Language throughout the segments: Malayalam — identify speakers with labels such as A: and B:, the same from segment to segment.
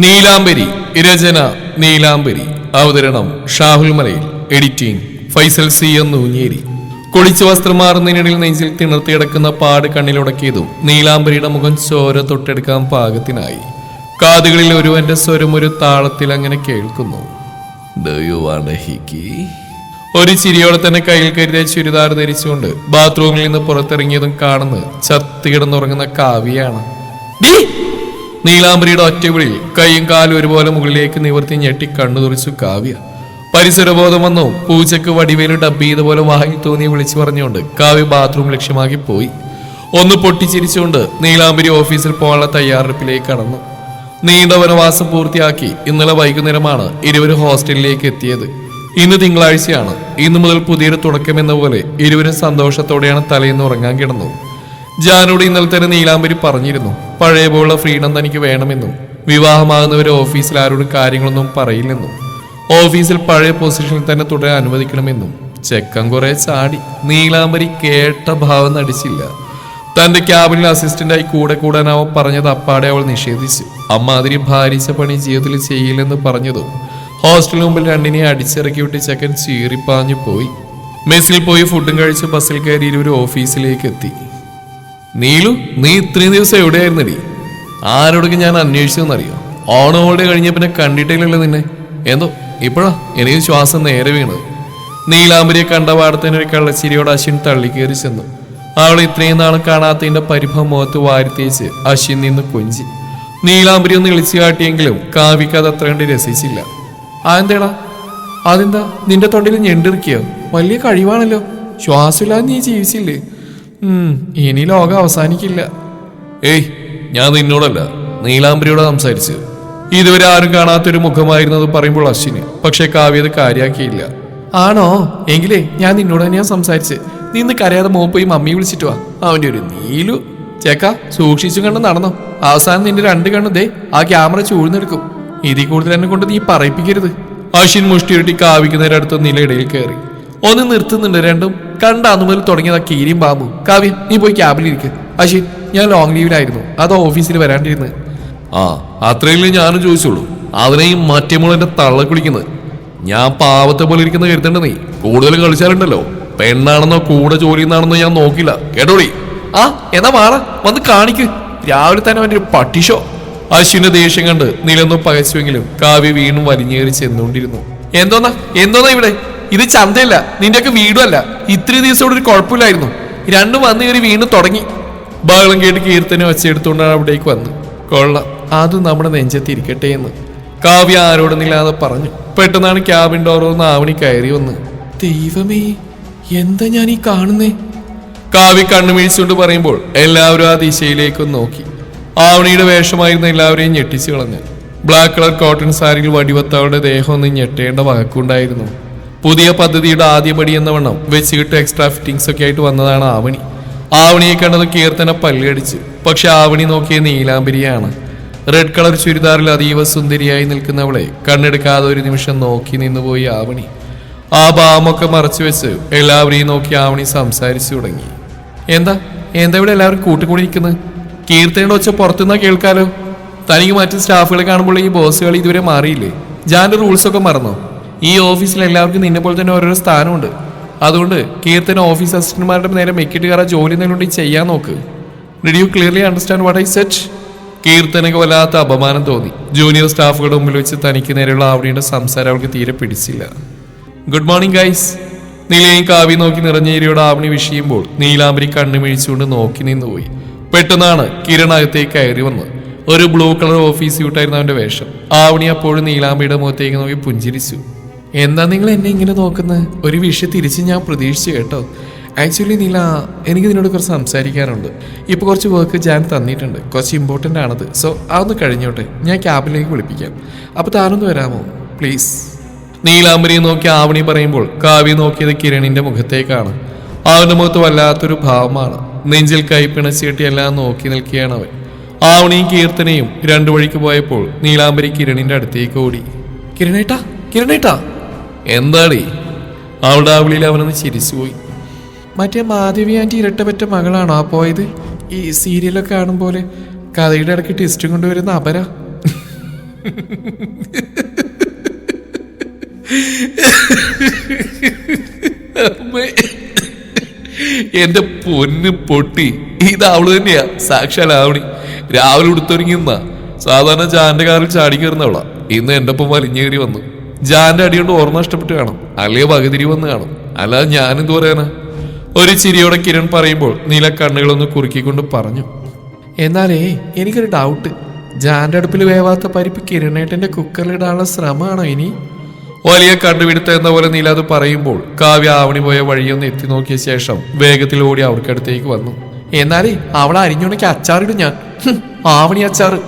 A: നീലാംബരി രചന നീലാംബരി അവതരണം ഷാഹുൽ മലയിൽ എഡിറ്റിംഗ് ഫൈസൽ സി എന്നൂഞ്ഞേരി കുളിച്ച വസ്ത്രം മാറുന്നതിനിടയിൽ നെഞ്ചിൽ തിണർത്തിയടക്കുന്ന പാട് കണ്ണിലുടക്കിയതും നീലാംബരിയുടെ മുഖം ചോര തൊട്ടെടുക്കാൻ പാകത്തിനായി കാതുകളിൽ ഒരുവന്റെ സ്വരം ഒരു താളത്തിൽ അങ്ങനെ കേൾക്കുന്നു. ഒരു ചിരിയോടെ തന്നെ കയ്യിൽ കരുതിയ ചുരിദാർ ധരിച്ചുകൊണ്ട് ബാത്റൂമിൽ നിന്ന് പുറത്തിറങ്ങിയതും കാണുന്നത് ചത്തുകിടന്നുറങ്ങുന്ന കാവ്യയാണ്. നീലാംബരിയുടെ ഒറ്റവിളിയിൽ കൈയും കാലും ഒരുപോലെ മുകളിലേക്ക് നിവർത്തി ഞെട്ടി കണ്ണു തുറിച്ചു കാവ്യ. പരിസരബോധം വന്നു പൂച്ചക്ക് വടിവേല് ഡബ് ചെയ്ത പോലെ വായിൽ തോന്നി വിളിച്ചു പറഞ്ഞുകൊണ്ട് കാവ്യ ബാത്റൂം ലക്ഷ്യമാക്കി പോയി. ഒന്ന് പൊട്ടിച്ചിരിച്ചുകൊണ്ട് നീലാംബരി ഓഫീസിൽ പോകാനുള്ള തയ്യാറെടുപ്പിലേക്ക് കടന്നു. നീണ്ട വനവാസം പൂർത്തിയാക്കി ഇന്നലെ വൈകുന്നേരമാണ് ഇരുവരും ഹോസ്റ്റലിലേക്ക് എത്തിയത്. ഇന്ന് തിങ്കളാഴ്ചയാണ്. ഇന്നു മുതൽ പുതിയൊരു തുടക്കമെന്ന പോലെ ഇരുവരും സന്തോഷത്തോടെയാണ് തലേന്ന് ഉറങ്ങാൻ കിടന്നത്. ജാനോട് ഇന്നലെ തന്നെ നീലാംബരി പറഞ്ഞിരുന്നു പഴയ പോലുള്ള ഫ്രീഡം തനിക്ക് വേണമെന്നും വിവാഹമാകുന്നവരെ ഓഫീസിൽ ആരോടും കാര്യങ്ങളൊന്നും പറയില്ലെന്നും ഓഫീസിൽ പഴയ പൊസിഷനിൽ തന്നെ തുടരാൻ അനുവദിക്കണമെന്നും. ചെക്കൻ കുറെ ചാടി. നീലാംബരി കേട്ട ഭാവം നടിച്ചില്ല. തന്റെ ക്യാബിനിൽ അസിസ്റ്റന്റായി കൂടെ കൂടാൻ അവൻ പറഞ്ഞത് അപ്പാടെ അവൾ നിഷേധിച്ചു. അമ്മാതിരി ഭാരിച്ച പണി ജീവിതത്തിൽ ചെയ്യില്ലെന്ന് പറഞ്ഞതും ഹോസ്റ്റലിന് മുമ്പിൽ രണ്ടിനെ അടിച്ചിറക്കി വിട്ട് ചെക്കൻ ചീറിപ്പാഞ്ഞു പോയി. മെസ്സിൽ പോയി ഫുഡും കഴിച്ച് ബസ്സിൽ കയറി ഇരുവരും ഓഫീസിലേക്ക് എത്തി. നീലു, നീ ഇത്രയും ദിവസം എവിടെയായിരുന്നടി? ആരോടൊക്കെ ഞാൻ അന്വേഷിച്ചെന്നറിയോ? ഓണം ഹോളിഡേ കഴിഞ്ഞ പിന്നെ കണ്ടിട്ടില്ലല്ലോ നിന്നെ. എന്തോ ഇപ്പോഴാ എനിക്ക് ശ്വാസം നേരെ വീണത്. നീലാംബരിയെ കണ്ട പാടത്തിന് ഒരു കള്ളച്ചിരിയോട് അശ്വിൻ തള്ളിക്കേറി ചെന്നു. അവൾ ഇത്രയും നാളും കാണാത്തതിന്റെ പരിഭവം മുഖത്ത് വാരിത്തേച്ച് അശ്വിൻ നിന്ന് കൊഞ്ചി. നീലാംബരി ഒന്ന് ഇളിച്ചു കാട്ടിയെങ്കിലും കാവ്യക്ക് അത് അത്ര കണ്ട് രസിച്ചില്ല. അതെന്താടാ? അതെന്താ നിന്റെ തൊണ്ടിൽ ഞെണ്ടിറിക്കിയോ? വലിയ കഴിവാണല്ലോ. ശ്വാസമില്ലാതെ നീ ജീവിച്ചില്ലേ? ഇനി ലോകം അവസാനിക്കില്ല. ഏയ്, ഞാൻ നിന്നോടല്ല നീലാംബരിയോട് സംസാരിച്ചു. ഇതുവരെ ആരും കാണാത്തൊരു മുഖമായിരുന്നത് പറയുമ്പോൾ അശ്വിന് പക്ഷെ കാവ്യത് കാര്യാക്കിയില്ല. ആണോ? എങ്കിലേ ഞാൻ നിന്നോട് തന്നെയാ സംസാരിച്ച്. നിന്ന് കരയാതെ പോയി മമ്മി വിളിച്ചിട്ട് വാ. അവന്റെ ഒരു നീലു ചേക്ക സൂക്ഷിച്ചു കണ്ട് നടന്നോ. അവസാനം നിന്റെ രണ്ട് കണ്ണ് ദേ ആ ക്യാമറ ചൂഴ്ന്നെടുക്കും. ഇതിൽ കൂടുതൽ എന്നെ കൊണ്ട് നീ പറയിപ്പിക്കരുത്. അശ്വിൻ മുഷ്ടിയുരുട്ടി കാവ്യക്ക് നേരെ അടുത്ത നിലയിടയിൽ കയറി. ഒന്ന് നിർത്തുന്നുണ്ട് രണ്ടും. കണ്ട അന്നു മുതൽ തുടങ്ങിയതാ കീരിയും പാമ്പും. കാവ്യ, നീ പോയി ക്യാബിലിരിക്ക്. അശ്വിൻ, ഞാൻ ലോങ് ലീവിലായിരുന്നു. അതോ ഓഫീസിൽ വരാണ്ടിരുന്ന്.
B: ആ, അത്രയല്ലേ ഞാനും ചോദിച്ചോളൂ. അതിനെയും മറ്റേ മോളെന്റെ തള്ള കുളിക്കുന്നത്. ഞാൻ പാവത്തെ പോലെ ഇരിക്കുന്ന കരുതണ്ട. നീ കൂടുതൽ കളിച്ചാലുണ്ടല്ലോ, പെണ്ണാണെന്നോ കൂടെ ജോലി എന്നാണെന്നോ ഞാൻ നോക്കില്ല, കേട്ടോടി.
A: ആ, എന്നാ മാറ വന്ന് കാണിക്ക്. രാവിലെ തന്നെ അവന്റെ ഒരു പട്ടിഷോ. അശ്വിന്റെ ദേഷ്യം കണ്ട് നിലൊന്നും പകച്ചുവെങ്കിലും കാവ്യ വീണ്ടും വലിഞ്ഞേറി ചെന്നുകൊണ്ടിരുന്നു. എന്തോന്നാ ഇവിടെ? ഇത് ചന്തയല്ല, നിന്റെയൊക്കെ വീടുമല്ല. ഇത്രയും ദിവസം ഒരു കുഴപ്പമില്ലായിരുന്നു. രണ്ടും വന്ന് കയറി വീണ്ടും തുടങ്ങി. ബഹളം കേട്ട് കീർത്തനെ വച്ചെടുത്തുകൊണ്ടാണ് അവിടേക്ക് വന്ന്. കൊള്ളാം, അതും നമ്മുടെ നെഞ്ചെത്തിരിക്കട്ടെ എന്ന് കാവ്യ ആരോടൊന്നില്ലാതെ പറഞ്ഞു. പെട്ടെന്നാണ് ക്യാബിൻ ഡോറൊന്ന് ആവണി കയറി വന്ന്. ദൈവമേ, എന്താ ഞാൻ ഈ കാണുന്നേ? കാവ്യ കണ്ണുമീഴ്ച്ചുകൊണ്ട് പറയുമ്പോൾ എല്ലാവരും ആ ദിശയിലേക്കൊന്ന് നോക്കി. ആവണിയുടെ വേഷമായിരുന്ന എല്ലാവരെയും ഞെട്ടിച്ചു കളഞ്ഞു. ബ്ലാക്ക് കളർ കോട്ടൺ സാരിയിൽ വടിവത്തവളുടെ ദേഹം ഒന്ന് ഞെട്ടേണ്ട വകക്കുണ്ടായിരുന്നു. പുതിയ പദ്ധതിയുടെ ആദ്യപടി എന്ന വണ്ണം വെച്ചുകിട്ട് എക്സ്ട്രാ ഫിറ്റിംഗ്സ് ഒക്കെ ആയിട്ട് വന്നതാണ് ആവണി. ആവണിയെ കണ്ടത് കീർത്തന പല്ലടിച്ചു. പക്ഷെ ആവണി നോക്കിയ നീലാംബരിയാണ്. റെഡ് കളർ ചുരിദാറിൽ അതീവ സുന്ദരിയായി നിൽക്കുന്നവളെ കണ്ണെടുക്കാതെ ഒരു നിമിഷം നോക്കി നിന്നുപോയി ആവണി. ആ ഭാവമൊക്കെ മറച്ചു വെച്ച് എല്ലാവരെയും നോക്കി ആവണി സംസാരിച്ചു തുടങ്ങി. എന്താ ഇവിടെ എല്ലാവരും കൂട്ടിക്കൂടിയിരിക്കുന്നത്? കീർത്തനയുടെ ഒച്ച പുറത്തുനിന്നാ കേൾക്കാലോ. തനിക്ക് മറ്റു സ്റ്റാഫുകളെ കാണുമ്പോൾ ഈ ബോസുകൾ ഇതുവരെ മാറിയില്ലേ? ജാന്റെ റൂൾസൊക്കെ മറന്നോ? ഈ ഓഫീസിൽ എല്ലാവർക്കും നിന്നെ പോലെ തന്നെ ഓരോരോ സ്ഥാനമുണ്ട്. അതുകൊണ്ട് കീർത്തന ഓഫീസ് അസിസ്റ്റന്റുമാരുടെ നേരെ മെക്കിട്ട് കയറാൻ ജോലി എന്തെങ്കിലും ചെയ്യാൻ നോക്ക്. Did you clearly understand what I said? കീർത്തനക്ക് വല്ലാത്ത അപമാനം തോന്നി. ജൂനിയർ സ്റ്റാഫുകളുടെ മുമ്പിൽ വെച്ച് തനിക്ക് നേരെയുള്ള ആവണിയുടെ സംസാരം അവൾക്ക് തീരെ പിടിച്ചില്ല. Good morning guys. നീലയും കാവ്യ നോക്കി നിറഞ്ഞേരിയോട് ആവണി വിഷയുമ്പോൾ നീലാംബരി കണ്ണുമിഴിച്ചുകൊണ്ട് നോക്കി നിന്നുപോയി. പെട്ടെന്നാണ് കിരൺ അകത്തേക്ക് കയറി വന്നത്. ഒരു ബ്ലൂ കളർ ഓഫീസ് സ്യൂട്ടായിരുന്നു അവന്റെ വേഷം. ആവണി അപ്പോഴും നീലാംബരിയുടെ മുഖത്തേക്ക് നോക്കി പുഞ്ചിരിച്ചു. എന്താ നിങ്ങൾ എന്നെ ഇങ്ങനെ നോക്കുന്നത്? ഒരു വിഷയം തിരിച്ച് ഞാൻ പ്രതീക്ഷിച്ചു കേട്ടോ. ആക്ച്വലി നീല, എനിക്ക് നിന്നോട് കുറച്ച് സംസാരിക്കാറുണ്ട്. ഇപ്പോൾ കുറച്ച് വർക്ക് ഞാൻ തന്നിട്ടുണ്ട്. കുറച്ച് ഇമ്പോർട്ടൻ്റ് ആണത്. സോ അതൊന്ന് കഴിഞ്ഞോട്ടെ. ഞാൻ ക്യാബിലേക്ക് വിളിപ്പിക്കാം. അപ്പോൾ താനൊന്ന് വരാമോ പ്ലീസ്? നീലാംബരിയെ നോക്കി ആവണി പറയുമ്പോൾ കാവ്യ നോക്കിയത് കിരണിന്റെ മുഖത്തേക്കാണ്. അവന്റെ മുഖത്ത് വല്ലാത്തൊരു ഭാവമാണ്. നെഞ്ചിൽ കൈപ്പിണച്ചിട്ട് എല്ലാം നോക്കി നിൽക്കുകയാണ് അവൻ. ആവണിയും കീർത്തനയും രണ്ടു വഴിക്ക് പോയപ്പോൾ നീലാംബരി കിരണിന്റെ അടുത്തേക്ക് ഓടി. കിരണേട്ടാ
B: എന്താടി?
A: അവളുടെ അവളിൽ അവനൊന്ന് ചിരിച്ചുപോയി. മറ്റേ മാധവി ആൻറ്റി ഇരട്ടപ്പറ്റ മകളാണോ ആ പോയത്? ഈ സീരിയലൊക്കെ കാണും പോലെ കഥയുടെ ഇടയ്ക്ക് ടെസ്റ്റും കൊണ്ടുവരുന്ന അപര. അമ്മേ, എന്റെ പൊന്ന് പൊട്ടി, ഇത് അവള് തന്നെയാ, സാക്ഷാൽ ആവണി. രാവിലെ ഉടുത്തൊരുങ്ങിന്ന സാധാരണ ജാന്റെ കാറിൽ ചാടി കയറുന്നവളാ. ഇന്ന് എന്റെ ഒപ്പം വലിഞ്ഞേറി വന്നു. ജാന്റെ അടികൊണ്ട് ഓർമ്മ നഷ്ടപ്പെട്ട് കാണും, അല്ലെങ്കിൽ വകതിരി വന്ന് കാണും. അല്ലാതെ ഞാനെന്തു പറയാനാ? ഒരു ചിരിയോടെ കിരൺ പറയുമ്പോൾ നീല കണ്ണുകളൊന്ന് കുറുക്കിക്കൊണ്ട് പറഞ്ഞു, എന്നാലേ എനിക്കൊരു ഡൗട്ട്. ജാന്റെ അടുപ്പിൽ വേവാത്ത പരിപ്പ് കിരണേട്ടന്റെ കുക്കറിലിടാനുള്ള ശ്രമമാണോ ഇനി? വലിയ കണ്ടുപിടുത്ത എന്ന പോലെ നീല അത് പറയുമ്പോൾ കാവ്യ ആവണി പോയ വഴിയൊന്ന് എത്തി നോക്കിയ ശേഷം വേഗത്തിൽ ഓടി അവർക്കടുത്തേക്ക് വന്നു. എന്നാലേ അവളെ അരിഞ്ഞുണക്കി അച്ചാറിടും ഞാൻ. ആവണി അച്ചാറ്.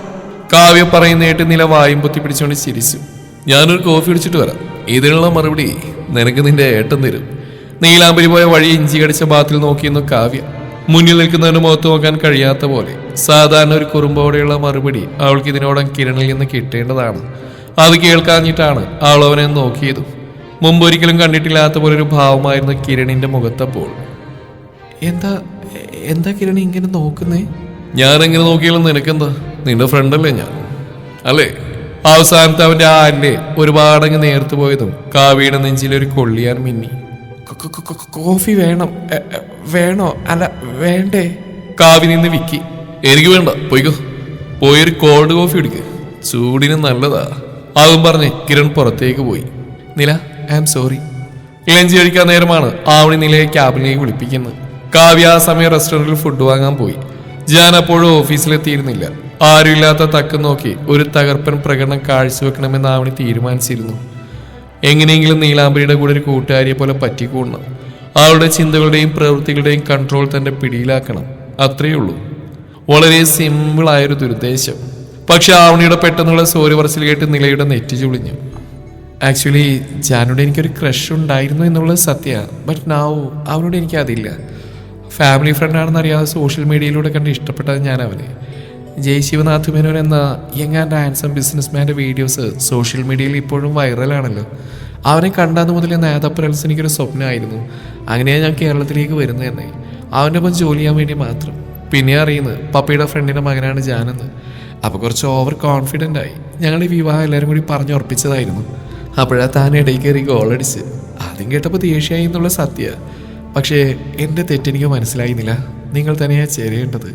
A: കാവ്യ പറയുന്നേട്ട് നില വായും പൊത്തി പിടിച്ചുകൊണ്ട് ചിരിച്ചു. ഞാനൊരു കോഫി കുടിച്ചിട്ട് വരാം. ഇതിനുള്ള മറുപടി നിനക്ക് നിന്റെ ഏട്ടൻ തരും. നീലാംബരി പോയ വഴി ഇഞ്ചി കടിച്ച ബാത്തിൽ നോക്കിയെന്നു കാവ്യ. മുന്നിൽ നിൽക്കുന്നവന് മുഖത്ത് നോക്കാൻ കഴിയാത്ത പോലെ. സാധാരണ ഒരു കുറുമ്പോടെയുള്ള മറുപടി അവൾക്ക് ഇതിനോടം കിരണിൽ നിന്ന് കിട്ടേണ്ടതാണ്. അത് കേൾക്കാഞ്ഞിട്ടാണ് അവൾ അവനെ നോക്കിയതും. മുമ്പൊരിക്കലും കണ്ടിട്ടില്ലാത്ത പോലെ ഒരു ഭാവമായിരുന്നു കിരണിന്റെ മുഖത്തപ്പോൾ. എന്താ എന്താ കിരണി ഇങ്ങനെ നോക്കുന്നേ? ഞാനെങ്ങനെ നോക്കിയാലും നിനക്കെന്താ? നിന്റെ ഫ്രണ്ടല്ലേ ഞാൻ, അല്ലേ? അവസാനത്തെ അവന്റെ ആന്റെ ഒരുപാടങ്ങ് നേർത്തു പോയതും കാവ്യയുടെ നെഞ്ചിലൊരു കൊള്ളിയാൻ മിന്നി. കോഫി വേണം. വേണോ? അല്ല വേണ്ടേ? കാവ്യ നിന്ന് വിക്കി. എനിക്ക് വേണ്ട, പോയിക്കോ. പോയൊരു കോൾഡ് കോഫി എടുക്ക്, ചൂടിന് നല്ലതാ. അതും പറഞ്ഞ് കിരൺ പുറത്തേക്ക് പോയി. നില, ഐ ആം സോറി. ലഞ്ച് കഴിക്കാൻ നേരമാണ് ആവണി നിലയെ ക്യാബിലേക്ക് വിളിപ്പിക്കുന്നത്. കാവ്യ ആ സമയം റെസ്റ്റോറന്റിൽ ഫുഡ് വാങ്ങാൻ പോയി. ജാൻ അപ്പോഴും ഓഫീസിലെത്തിയിരുന്നില്ല. ആരുമില്ലാത്ത തക്കം നോക്കി ഒരു തകർപ്പൻ പ്രകടനം കാഴ്ചവെക്കണമെന്ന് ആവണി തീരുമാനിച്ചിരുന്നു. എങ്ങനെയെങ്കിലും നീലാംബരിയുടെ കൂടെ ഒരു കൂട്ടുകാരിയെ പോലെ പറ്റിക്കൂടണം. അവളുടെ ചിന്തകളുടെയും പ്രവൃത്തികളുടെയും കൺട്രോൾ തന്റെ പിടിയിലാക്കണം. അത്രയേ ഉള്ളൂ. വളരെ സിമ്പിളായൊരു ദുരുദ്ദേശം. പക്ഷെ ആവണിയുടെ പെട്ടെന്നുള്ള സോറി പറച്ചിൽ കേട്ട് നിലയുടെ നെറ്റി ചുളിഞ്ഞു. ആക്ച്വലി ജാനോട് എനിക്കൊരു ക്രഷ് ഉണ്ടായിരുന്നു എന്നുള്ളത് സത്യമാണ്. ബട്ട് നൗ അവനോട് എനിക്കതില്ല. ഫാമിലി ഫ്രണ്ടാണെന്ന് അറിയാതെ സോഷ്യൽ മീഡിയയിലൂടെ കണ്ട് ഇഷ്ടപ്പെട്ടത് ഞാൻ അവനെ. ജയ് ശിവനാഥ് മേനോൻ എന്ന യങ് ആൻഡ് ഹാൻസം ബിസിനസ്മാൻ്റെ വീഡിയോസ് സോഷ്യൽ മീഡിയയിൽ ഇപ്പോഴും വൈറലാണല്ലോ. അവനെ കണ്ടത് മുതലേ നേതാപ്രൽസ് എനിക്കൊരു സ്വപ്നമായിരുന്നു. അങ്ങനെയാണ് ഞാൻ കേരളത്തിലേക്ക് വരുന്നത് തന്നെ, അവൻ്റെ ഒപ്പം ജോലി ചെയ്യാൻ വേണ്ടി മാത്രം. പിന്നെ അറിയുന്നത് പപ്പയുടെ ഫ്രണ്ടിൻ്റെ മകനാണ് ജാനെന്ന്. അപ്പോൾ കുറച്ച് ഓവർ കോൺഫിഡൻ്റ് ആയി. ഞങ്ങൾ ഈ വിവാഹം എല്ലാവരും കൂടി പറഞ്ഞുറപ്പിച്ചതായിരുന്നു. അപ്പോഴാ താൻ ഇടയിൽ കയറി ഗോളടിച്ച്. ആദ്യം കേട്ടപ്പോൾ ദേഷ്യമായി എന്നുള്ള സത്യ. പക്ഷേ എൻ്റെ തെറ്റെനിക്ക് മനസ്സിലായിരുന്നില്ല. നിങ്ങൾ തന്നെയാ ചേരേണ്ടത്.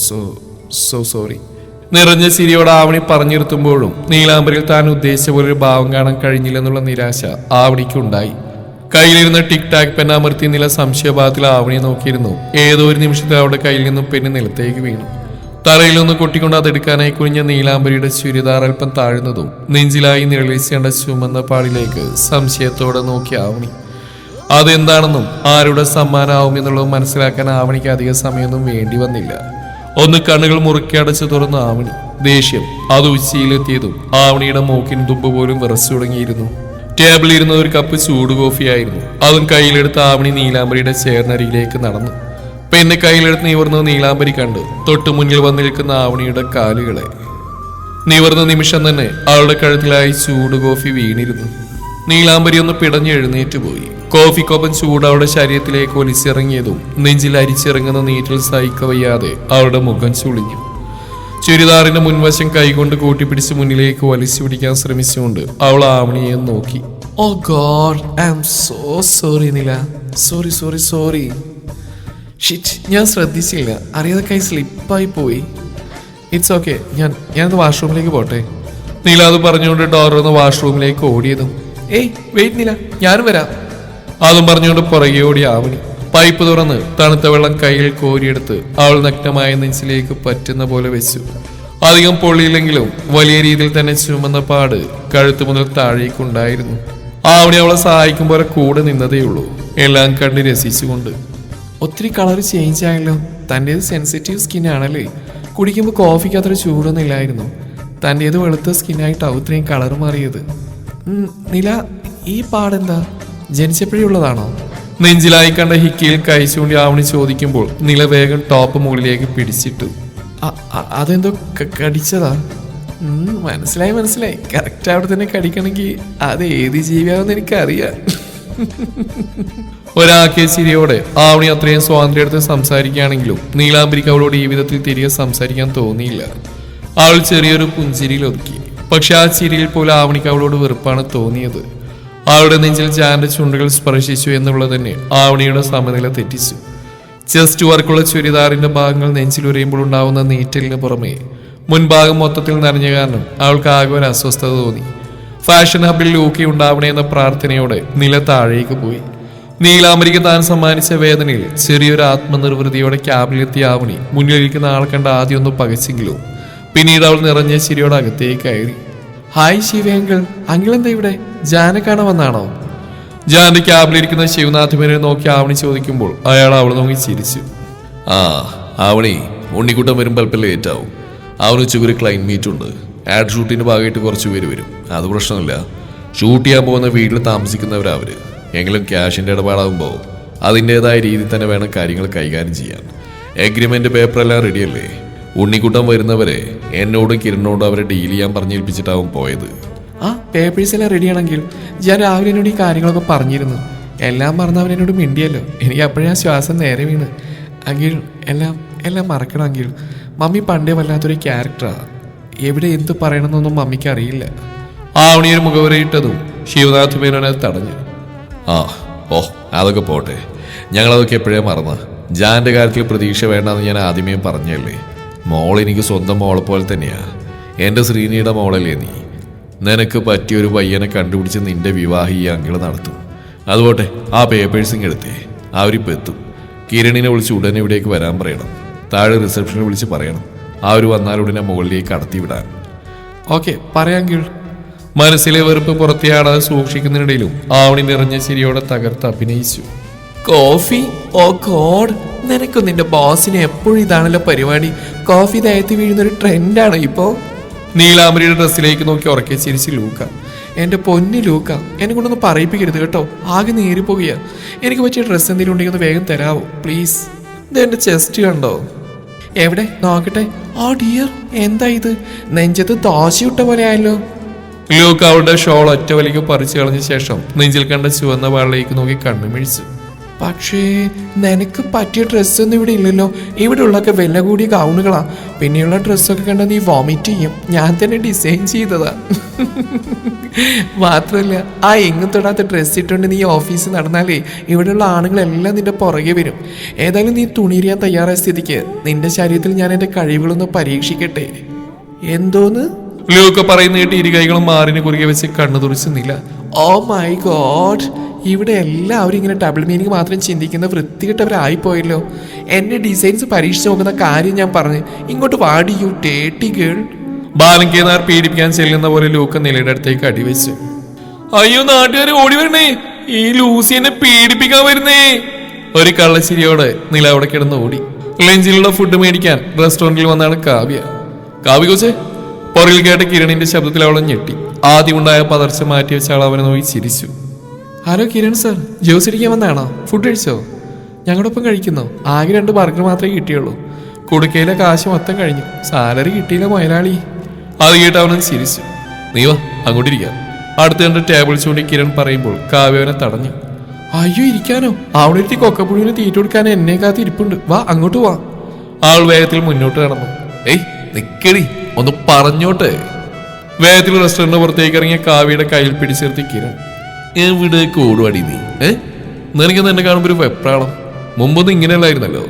A: So sorry. നിറഞ്ഞ ചിരിയോടെ ആവണി പറഞ്ഞിരുത്തുമ്പോഴും നീലാംബരിൽ താൻ ഉദ്ദേശിച്ച പോലെ ഒരു ഭാവം കാണാൻ കഴിഞ്ഞില്ലെന്നുള്ള നിരാശ ആവണിക്കുണ്ടായി. കയ്യിലിരുന്ന ടിക് ടാക് പെൻ അമർത്തി നില സംശയഭാവത്തിൽ ആവണിയെ നോക്കിയിരുന്നു. ഏതോ ഒരു നിമിഷത്തിൽ അവളുടെ കയ്യിൽ നിന്നും പെണ്ണ് നിലത്തേക്ക് വീണു. തറയിലൊന്ന് കൊട്ടിക്കൊണ്ട് അതെടുക്കാനായി കുനിഞ്ഞ നീലാംബരിയുടെ ചുരിദാർ അല്പം താഴ്ന്നതും നെഞ്ചിലായി നിഴലിച്ചേണ്ട ചുമന്ന പാടിലേക്ക് സംശയത്തോടെ നോക്കി ആവണി. അതെന്താണെന്നും ആരുടെ സമ്മാനമാവും എന്നുള്ളത് മനസ്സിലാക്കാൻ ആവണിക്ക് അധിക സമയമൊന്നും വേണ്ടി വന്നില്ല. ഒന്ന് കണ്ണുകൾ മുറുക്കി അടച്ചു തുറന്ന ആവണി. ദേഷ്യം അത് ഉച്ചയിലെത്തിയതും ആവണിയുടെ മൂക്കിൻ തുമ്പ് പോലും വിറച്ചു തുടങ്ങിയിരുന്നു. ടേബിളിൽ ഇരുന്ന ഒരു കപ്പ് ചൂട് കോഫിയായിരുന്നു. അതും കയ്യിലെടുത്ത് ആവണി നീലാംബരിയുടെ ചേർന്നരികിലേക്ക് നടന്നു. പെണ്ണ് കയ്യിലെടുത്ത് നിവർന്ന നീലാംബരി കണ്ടു തൊട്ടു മുന്നിൽ വന്നു നിൽക്കുന്ന ആവണിയുടെ കാലുകളെ. നിവർന്ന നിമിഷം തന്നെ അവളുടെ കഴുത്തിലായി ചൂട് കോഫി വീണിരുന്നു. നീലാംബരി ഒന്ന് പിടഞ്ഞ് എഴുന്നേറ്റ് പോയി. കോഫിക്കൊപ്പം ചൂട് അവളുടെ ശരീരത്തിലേക്ക് ഒലിച്ചിറങ്ങിയതും നെഞ്ചിൽ അരിച്ചിറങ്ങുന്ന നീറ്റിൽ സഹിക്കവയ്യാതെ അവളുടെ മുഖം ചുളിഞ്ഞു. ചുരിദാറിന്റെ മുൻവശം കൈകൊണ്ട് കൂട്ടിപ്പിടിച്ച് മുന്നിലേക്ക് വലിച്ചു പിടിക്കാൻ ശ്രമിച്ചുകൊണ്ട് അവൾ ആവണിയെ നോക്കി. Oh God, I am so sorry Nila. Sorry sorry sorry. Shit, ഞാൻ ശ്രദ്ധിച്ചില്ല. അറിയാതെ കൈ സ്ലിപ്പായി പോയി. It's okay. ഞാനത് വാഷ്റൂമിലേക്ക് പോട്ടെ. നീല അത് പറഞ്ഞുകൊണ്ട് ഡോർ വന്ന് വാഷ്റൂമിലേക്ക് ഓടിയതും. ഏയ് വെയിറ്റ് നില, ഞാനും വരാം. അതും പറഞ്ഞുകൊണ്ട് പുറകെ ഓടി ആവണി. പൈപ്പ് തുറന്ന് തണുത്ത വെള്ളം കയ്യിൽ കോരിയെടുത്ത് അവൾ നഗ്നമായ നെഞ്ചിലേക്ക് പറ്റുന്ന പോലെ വെച്ചു. അധികം പൊള്ളിയില്ലെങ്കിലും വലിയ രീതിയിൽ തന്നെ ചുമന്ന പാട് കഴുത്ത് മുതൽ താഴേക്കുണ്ടായിരുന്നു. ആവണി അവളെ സഹായിക്കും പോലെ കൂടെ നിന്നതേയുള്ളൂ, എല്ലാം കണ്ട് രസിച്ചുകൊണ്ട്. ഒത്തിരി കളർ ചേഞ്ച് ആയല്ലോ. തൻ്റേത് സെൻസിറ്റീവ് സ്കിൻ ആണല്ലേ. കുടിക്കുമ്പോൾ കോഫിക്ക് അത്ര ചൂടൊന്നും ഇല്ലായിരുന്നു. തൻ്റേത് വെളുത്ത സ്കിന്നായിട്ടാവും ഇത്രയും കളർ മാറിയത്. നില, ഈ പാടെന്താ ജനിച്ചപ്പോഴേ ഉള്ളതാണോ? നെഞ്ചിലായി കണ്ട ഹിക്കയിൽ കഴിച്ചുകൊണ്ട് ആവണി ചോദിക്കുമ്പോൾ നില വേഗം ടോപ്പ് മുകളിലേക്ക് പിടിച്ചിട്ടു. അതെന്തോ കടിച്ചതാ? മനസ്സിലായി. കറക്റ്റ് അവിടെ തന്നെ കടിക്കണമെങ്കിൽ അത് ഏത് ജീവിയാവെന്ന് എനിക്കറിയാം. ഒരാക്കിയ ചിരിയോടെ ആവണി അത്രയും സ്വാതന്ത്ര്യം എടുത്ത് സംസാരിക്കുകയാണെങ്കിലും നീലാംബരിക്ക് അവളോട് ഈ വിധത്തിൽ തിരികെ സംസാരിക്കാൻ തോന്നിയില്ല. അവൾ ചെറിയൊരു പുഞ്ചിരിയിൽ ഒതുക്കി. പക്ഷെ ആ ചിരിയിൽ പോലും ആവണിക്ക് അവളോട് വെറുപ്പാണ് തോന്നിയത്. അവളുടെ നെഞ്ചിൽ ജാന്റെ ചുണ്ടുകൾ സ്പർശിച്ചു എന്നുള്ളത് തന്നെ ആവണിയുടെ സമനില തെറ്റിച്ചു. ചെസ്റ്റ് വർക്കുള്ള ചുരിദാറിന്റെ ഭാഗങ്ങൾ നെഞ്ചിലുരയുമ്പോൾ ഉണ്ടാവുന്ന നീറ്റലിന് പുറമെ മുൻഭാഗം മൊത്തത്തിൽ നനഞ്ഞ കാരണം അവൾക്ക് ആകെ ഒരു അസ്വസ്ഥത തോന്നി. ഫാഷൻ ഹബിൽ ലൂക്കി ഉണ്ടാവണേ എന്ന പ്രാർത്ഥനയോടെ നില താഴേക്ക് പോയി. നീലാംബരിക്ക് താൻ സമ്മാനിച്ച വേദനയിൽ ചെറിയൊരു ആത്മനിർവൃതിയോടെ ക്യാബിലെത്തിയ ആവണി മുന്നിലിരിക്കുന്ന ആളെ കണ്ട് ആദ്യം ഒന്ന് പകച്ചെങ്കിലും പിന്നീട് അവൾ നിറഞ്ഞ ചിരിയോടെ അകത്തേക്ക് കയറി. ഹായ് ശിവേങ്കിൾ, അങ്കിൾ എന്താ ഇവിടെ? ജാനെ കാണാൻ വന്നാണോ? ജാന്റെ ക്യാബിലിരിക്കുന്ന ശിവനാഥ് മേനെ നോക്കി ആവണി ചോദിക്കുമ്പോൾ അയാൾ അവളെ നോക്കി ചിരിച്ചു.
B: ആ ആവണി, ഉണ്ണിക്കുട്ടൻ വരുമ്പോൾ അല്പം ലേറ്റ് ആവും. അവന് ഉച്ചയ്ക്ക് ഒരു ക്ലൈന്റ് മീറ്റ് ഉണ്ട്. ആഡ് ഷൂട്ടിന്റെ ഭാഗമായിട്ട് കുറച്ച് പേര് വരും. അത് പ്രശ്നമില്ല. ഷൂട്ട് ചെയ്യാൻ പോകുന്ന വീട്ടിൽ താമസിക്കുന്നവരാ അവര്. എങ്കിലും ക്യാഷിന്റെ ഇടപാടാകുമ്പോൾ അതിൻ്റെതായ രീതിയിൽ തന്നെ വേണം കാര്യങ്ങൾ കൈകാര്യം ചെയ്യാൻ. എഗ്രിമെന്റ് പേപ്പറെല്ലാം റെഡിയല്ലേ? ഉണ്ണിക്കുട്ടൻ വരുന്നവരെ എന്നോടും കിരണിനോടും അവരെ ഡീൽ ചെയ്യാൻ പറഞ്ഞേൽപ്പിച്ചിട്ടാവും പോയത്.
A: ആ പേപ്പേഴ്സ് എല്ലാം റെഡിയാണെങ്കിൽ ഞാൻ രാവിലെ എന്നോട് ഈ കാര്യങ്ങളൊക്കെ പറഞ്ഞിരുന്നു. എല്ലാം മറന്ന് അവൻ എന്നോട് മിണ്ടിയല്ലോ. എനിക്ക് അപ്പോഴേ ആ ശ്വാസം നേരെ വീണ്. അങ്കിൾ എല്ലാം മറക്കണം അങ്കിൾ. മമ്മി പണ്ടേ വല്ലാത്തൊരു ക്യാരക്ടറാണ്. എവിടെ എന്ത് പറയണമെന്നൊന്നും മമ്മിക്ക് അറിയില്ല. ആവണിയൊരു മുഖവരയിട്ടതും ശിവനാഥ് മേനോനെ തടഞ്ഞു.
B: അതൊക്കെ പോട്ടെ, ഞങ്ങളതൊക്കെ എപ്പോഴേ മറന്ന. ജാന്റെ കാര്യത്തിൽ പ്രതീക്ഷ വേണ്ടെന്ന് ഞാൻ ആദ്യമേ പറഞ്ഞല്ലേ. മോൾ എനിക്ക് സ്വന്തം മോളെ പോലെ തന്നെയാ. എൻ്റെ ശ്രീനിയുടെ മോളല്ലേ നീ. നിനക്ക് പറ്റിയൊരു പയ്യനെ കണ്ടുപിടിച്ച് നിന്റെ വിവാഹം ഈ അങ്കിള് നടത്തും. അതുപോട്ടെ, ആ പേപ്പേഴ്സിങ് എടുത്തേ. അവരിപ്പോൾ എത്തും. കിരണിനെ വിളിച്ച് ഉടനെ ഇവിടേക്ക് വരാൻ പറയണം. താഴെ റിസപ്ഷനിൽ വിളിച്ച് പറയണം. അവർ വന്നാൽ ഉടനെ മുകളിലേക്ക് കടത്തി വിടാൻ.
A: ഓക്കെ, പറയാം അങ്കിൾ. മനസ്സിലെ വെറുപ്പ് പുറത്തെയാടാതെ സൂക്ഷിക്കുന്നതിനിടയിലും ആവണി നിറഞ്ഞ ചിരിയോടെ തകർത്ത് അഭിനയിച്ചു. കോഫി? ഓ ഗോഡ്, നിനക്കും നിന്റെ ബോസിന് എപ്പോഴും ഇതാണല്ലോ പരിപാടി. കോഫി ദയത്തി വീഴുന്നൊരു ട്രെൻഡാണ് ഇപ്പോ. നീലാംബരിയുടെ ഡ്രസ്സിലേക്ക് നോക്കി ഉറക്കെ ചിരിച്ച് ലൂക്ക. എന്റെ പൊന്നി ലൂക്ക, എന്നെ കൊണ്ടൊന്ന് പറയിപ്പിക്കരുത് കേട്ടോ. ആകെ നേരിപ്പോകുക. എനിക്ക് പറ്റിയ ഡ്രസ്സ് എന്തെങ്കിലും ഉണ്ടെങ്കിൽ ഒന്ന് വേഗം തരാവോ പ്ലീസ്? ഇത് എന്റെ ചെസ്റ്റ് കണ്ടോ? എവിടെ നോക്കട്ടെ. ആ ഡിയർ, എന്താ ഇത്? നെഞ്ചത്ത് ദോശയിട്ട പോലെ ആയല്ലോ. ലൂക്ക അവളുടെ ഷോൾ ഒറ്റ വലിക്ക് പറിച്ചു കളഞ്ഞ ശേഷം നെഞ്ചിൽ കണ്ട ചുവന്ന വാളിലേക്ക് നോക്കി കണ്ണുമിഴിച്ചു. പക്ഷേ നിനക്ക് പറ്റിയ ഡ്രസ്സൊന്നും ഇവിടെ ഇല്ലല്ലോ. ഇവിടെ ഉള്ളൊക്കെ വില കൂടിയ ഗൗണുകളാ. പിന്നെയുള്ള ഡ്രസ്സൊക്കെ കണ്ട നീ വോമിറ്റ് ചെയ്യും. ഞാൻ തന്നെ ഡിസൈൻ ചെയ്തതാ. മാത്രമല്ല, ആ എങ്ങും തൊടാത്ത ഡ്രസ്സ് ഇട്ടുകൊണ്ട് നീ ഓഫീസിൽ നടന്നാലേ ഇവിടെയുള്ള ആണുങ്ങളെല്ലാം നിന്റെ പുറകെ വരും. ഏതായാലും നീ തുണിയിരിയാൻ തയ്യാറായ സ്ഥിതിക്ക് നിന്റെ ശരീരത്തിൽ ഞാൻ എൻ്റെ കഴിവുകളൊന്ന് പരീക്ഷിക്കട്ടെ. എന്തോന്ന്? ലൂക്ക പറയുന്ന കേട്ട് ഇരു കൈകളും മാറിന് കുറുകെ വെച്ച് കണ്ണു തുറിച്ചുന്നില്ല. ഓ മൈ ഗോഡ്, ഇവിടെ എല്ലാവരും ഇങ്ങനെ ഡബിൾ മീനിങ് മാത്രം ചിന്തിക്കുന്ന വൃത്തികെട്ടവരായിപ്പോയല്ലോ. എന്നെ ഡിസൈൻസ് പരീക്ഷിച്ച് നോക്കുന്ന കാര്യം ഞാൻ പറഞ്ഞു. ഇങ്ങോട്ട് വാടി യു ടേട്ടി ഗേൾ. ബാലങ്കേനാർ പീഡിപ്പിക്കാൻ ചെല്ലുന്ന പോലെ ലൂക്ക നിലയുടെ അടുത്തേക്ക് അടിവെച്ചു. അയ്യോ, നാട്ടുകാർ ഓടി വരണേ, ഈ ലൂസി എന്നെ പീഡിപ്പിക്കാൻ വരുന്നേ. ഒരു കള്ളച്ചിരിയോടെ നില അവിടെ കിടന്ന് ഓടി. ലഞ്ചിലുള്ള ഫുഡ് മേടിക്കാൻ റെസ്റ്റോറന്റിൽ വന്നാണ് കാവ്യ. കാവ്യ കൊച്ചേ, പുറകിൽ കേട്ട കിരണിന്റെ ശബ്ദത്തിൽ അവളെ ഞെട്ടി. ആദ്യമുണ്ടായ പതർച്ച മാറ്റി വെച്ച ആൾ അവനെ നോക്കി ചിരിച്ചു. ഹലോ കിരൺ സർ, ജ്യൂസ് അടിക്കാൻ വന്നാണോ? ഫുഡ് കഴിച്ചോ? ഞങ്ങളോടൊപ്പം കഴിക്കുന്നോ? ആകെ 2 ബർഗർ മാത്രമേ കിട്ടിയുള്ളൂ. കുടുക്കയിലെ കാശ് മൊത്തം കഴിഞ്ഞു. സാലറി കിട്ടിയില്ല മുതലാളി. അത് കേട്ട് അവനും ചിരിച്ചു. നീ വാ, അങ്ങോട്ടിരിക്കാം. അടുത്ത് കണ്ട് ടേബിൾ ചൂണ്ടി കിരൺ പറയുമ്പോൾ കാവ്യവനെ തടഞ്ഞു. അയ്യോ, ഇരിക്കാനോ? അവിടെ ഇരുത്തി കൊക്കപ്പുഴുവിന് തീറ്റ കൊടുക്കാൻ എന്നെ കാത്ത് ഇരിപ്പുണ്ട്. വാ, അങ്ങോട്ട് വാ. അവൾ വേഗത്തിൽ മുന്നോട്ട് നടന്നു. ഏയ് നിക്കടി, ഒന്ന് പറഞ്ഞോട്ടെ. വേഗത്തിൽ റെസ്റ്റോറന്റിന് പുറത്തേക്ക് ഇറങ്ങിയ കാവ്യയുടെ കയ്യിൽ പിടിച്ചിർത്തി കിരൺ.
B: എവിടേക്ക് ഓടുവാടി നീ?
A: നിനക്ക് എന്നെ കാണുമ്പോൾ ഒരു വെപ്രാളം. മുമ്പൊന്നും ഇങ്ങനെയല്ലായിരുന്നല്ലോ.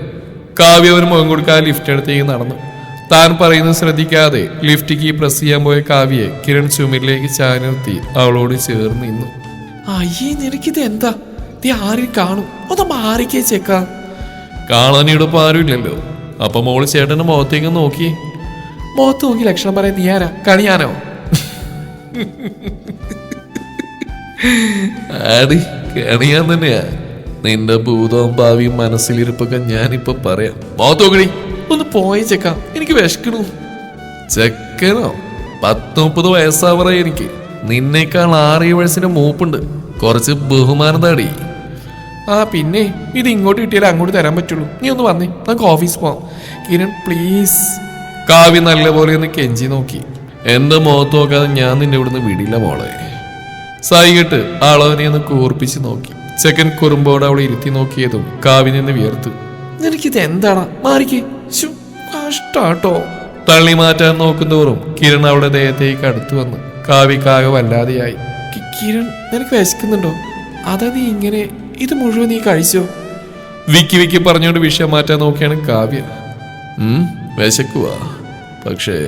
A: കാവ്യ ഒരു മുഖം കൊടുക്കാതെ ലിഫ്റ്റ് അടുത്തേക്ക് നടന്നു. താൻ പറയുന്നത് ശ്രദ്ധിക്കാതെ ലിഫ്റ്റ് കീ പ്രസ് ചെയ്യാൻ പോയ കാവ്യയെ കിരൺ ചുമരിലേക്ക് ചായ നിർത്തി അവളോട് ചേർന്ന് നിന്നു. അയ്യേ, നിനക്കിത് എന്താ? നീ ആരും കാണും. ഒന്ന് മാറിക്കേ ചെക്ക. കാണാനിടപ്പം ആരുമില്ലല്ലോ. അപ്പൊ മോള് ചേട്ടന്റെ മുഖത്തേക്ക് നോക്കിയേ. മുഖത്ത് നോക്കി ലക്ഷണം പറയാൻ നീ ആരാ? കണിയാനോ?
B: ആടി, കണിയാൻ തന്നെയാ. നിന്റെ ഭൂതവും ഭാവിയും മനസ്സിലിരിപ്പൊക്കെ ഞാനിപ്പൊ പറയാം.
A: മുഖത്തോക്കടി. ഒന്ന് പോയി ചെക്ക, എനിക്ക് വിശക്കണു.
B: ചെക്കനോ? 10-30 വയസ്സാവറ എനിക്ക്. നിന്നേക്കാൾ 6-7 വയസ്സിന്റെ മൂപ്പുണ്ട്. കുറച്ച് ബഹുമാനം താടി.
A: ആ പിന്നെ, ഇത് ഇങ്ങോട്ട് കിട്ടിയാലേ അങ്ങോട്ട് തരാൻ പറ്റുള്ളൂ. നീ ഒന്ന് വന്നേ, നമുക്ക് ഓഫീസ് പോവാം. കിരൺ പ്ലീസ്. കാവ്യ നല്ലപോലെ ഒന്ന് കെഞ്ചി നോക്കി.
B: എന്റെ മുഖത്ത് നോക്കാതെ ഞാൻ നിന്നെ ഇവിടുന്ന് വിടില്ല മോളെ.
A: സായികെട്ട് ആളവനെ ഒന്ന് കൂർപ്പിച്ച് നോക്കി. ചെക്കൻ കുറുമ്പോടെ അവളെ ഇരുത്തി നോക്കിയതും കാവ്യ നിന്ന് വിയർത്തു. നിനക്കിത് എന്താണ്? മാറിക്ക്. കഷ്ടാട്ടോ. തള്ളി മാറ്റാൻ നോക്കുന്തോറും കിരൺ അവളുടെ ദേഹത്തേക്ക് അടുത്തു വന്നു. കാവ്യക്കാകെ വല്ലാതെയായി. കിരൺ, നിനക്ക് വിശക്കുന്നുണ്ടോ? അതാ നീ ഇങ്ങനെ ഇത് മുഴുവൻ നീ കഴിച്ചോ? വിക്കി വിക്കി പറഞ്ഞുകൊണ്ട് വിഷയം മാറ്റാൻ നോക്കിയാണ് കാവ്യ.
B: വിശക്കുവാ, പക്ഷേ